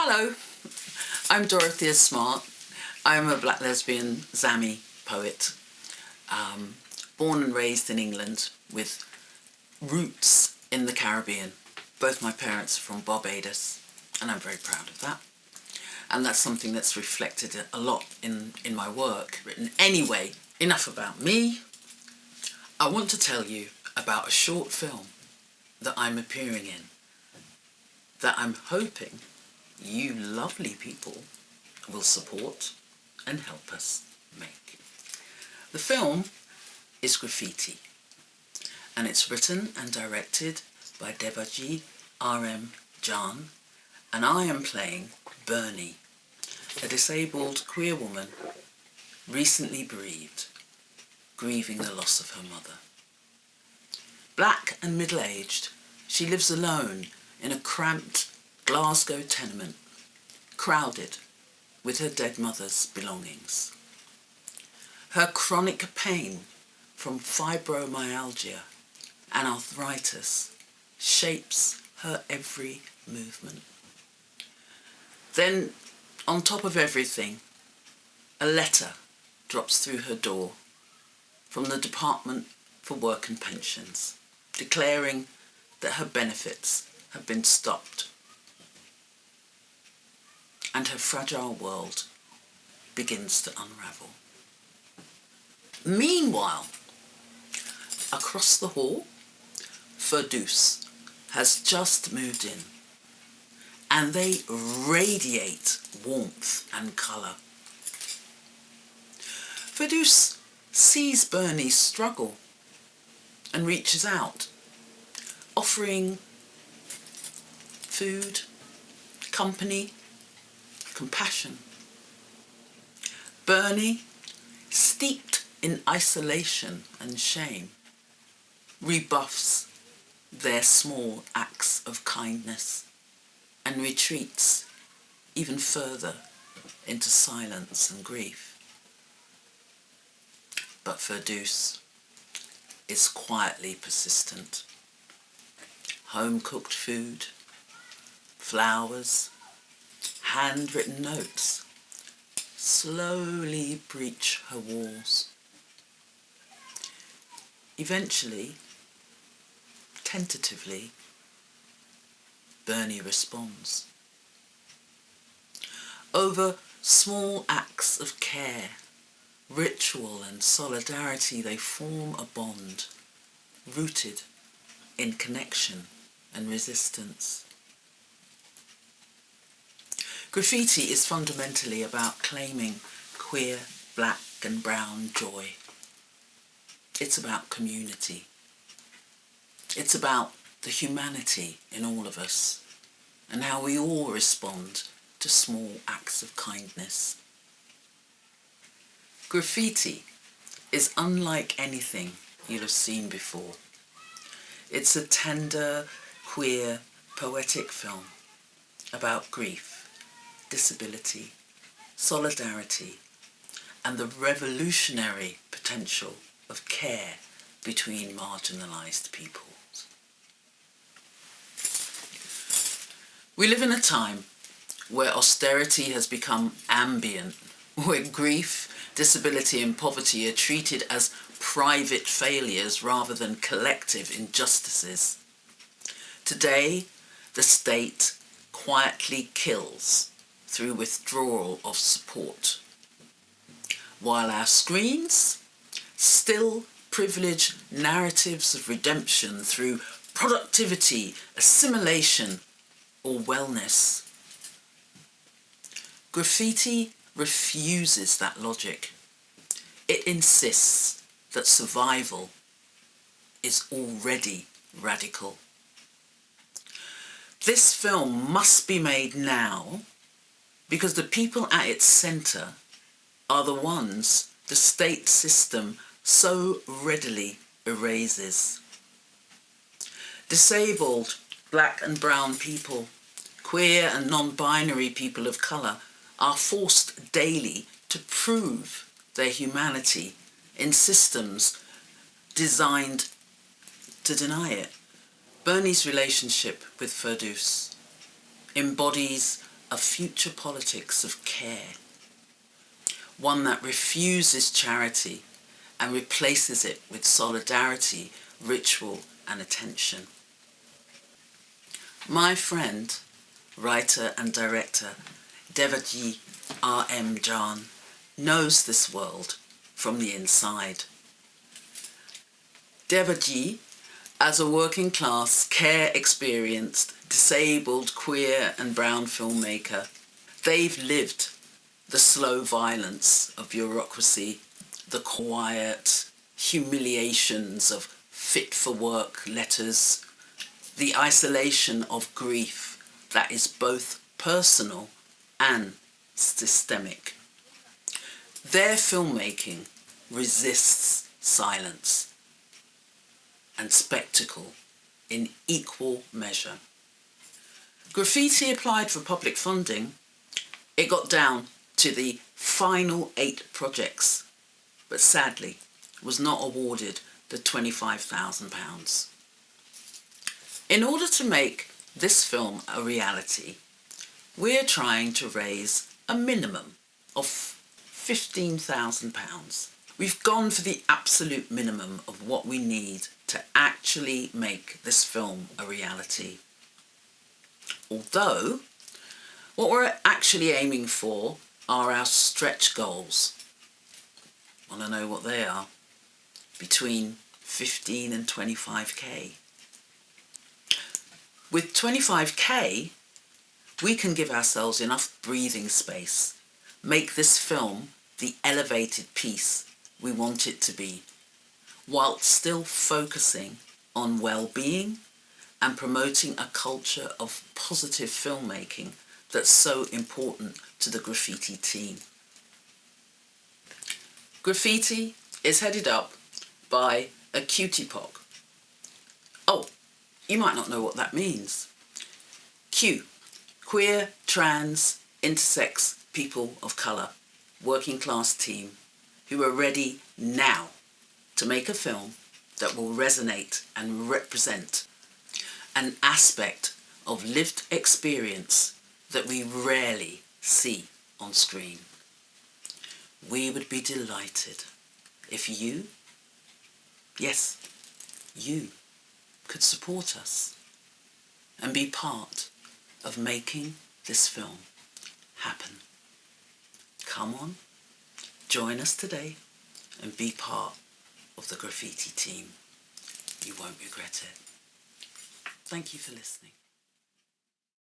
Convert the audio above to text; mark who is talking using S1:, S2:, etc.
S1: Hello, I'm Dorothea Smart. I'm a black lesbian Zami poet, born and raised in England with roots in the Caribbean. Both my parents are from Barbados, and I'm very proud of that. And that's something that's reflected a lot in my work. Written anyway, enough about me. I want to tell you about a short film that I'm appearing in, that I'm hoping you lovely people will support and help us make. The film is Graffiti, and it's written and directed by Debaji R.M. Jan, and I am playing Bernie, a disabled queer woman recently bereaved, grieving the loss of her mother. Black and middle-aged, she lives alone in a cramped Glasgow tenement, crowded with her dead mother's belongings. Her chronic pain from fibromyalgia and arthritis shapes her every movement. Then, on top of everything, a letter drops through her door from the Department for Work and Pensions, declaring that her benefits have been stopped, and her fragile world begins to unravel. Meanwhile, across the hall, Firdaus has just moved in, and they radiate warmth and colour. Firdaus sees Bernie's struggle and reaches out, offering food, company, compassion. Bernie, steeped in isolation and shame, rebuffs their small acts of kindness and retreats even further into silence and grief. But Firdaus is quietly persistent. Home-cooked food, flowers, handwritten notes slowly breach her walls. Eventually, tentatively, Bernie responds. Over small acts of care, ritual and solidarity, they form a bond rooted in connection and resistance. Graffiti is fundamentally about claiming queer, black and brown joy. It's about community. It's about the humanity in all of us and how we all respond to small acts of kindness. Graffiti is unlike anything you'll have seen before. It's a tender, queer, poetic film about grief, disability, solidarity, and the revolutionary potential of care between marginalised peoples. We live in a time where austerity has become ambient, where grief, disability and poverty are treated as private failures rather than collective injustices. Today, the state quietly kills through withdrawal of support, while our screens still privilege narratives of redemption through productivity, assimilation, or wellness. Graffiti refuses that logic. It insists that survival is already radical. This film must be made now because the people at its centre are the ones the state system so readily erases. Disabled, black and brown people, queer and non-binary people of colour are forced daily to prove their humanity in systems designed to deny it. Bernie's relationship with Firdaus embodies a a future politics of care, one that refuses charity and replaces it with solidarity, ritual and attention. My friend, writer and director Devaji R.M. Jan knows this world from the inside. Devaji, as a working class, care-experienced, disabled, queer and brown filmmaker, they've lived the slow violence of bureaucracy, the quiet humiliations of fit-for-work letters, the isolation of grief that is both personal and systemic. Their filmmaking resists silence and spectacle in equal measure. Graffiti applied for public funding. It got down to the final 8 projects, but sadly was not awarded the £25,000. In order to make this film a reality, we're trying to raise a minimum of £15,000. We've gone for the absolute minimum of what we need to actually make this film a reality. Although, what we're actually aiming for are our stretch goals. Want to know what they are? Between 15 and 25k. With 25k, we can give ourselves enough breathing space, make this film the elevated piece we want it to be, while still focusing on well-being and promoting a culture of positive filmmaking that's so important to the Graffiti team. Graffiti is headed up by a QTIPOC. Oh, you might not know what that means. Q, queer, trans, intersex people of colour, working class team who are ready now to make a film that will resonate and represent an aspect of lived experience that we rarely see on screen. We would be delighted if you, yes, you, could support us and be part of making this film happen. Come on, join us today and be part of the Graffiti team. You won't regret it. Thank you for listening.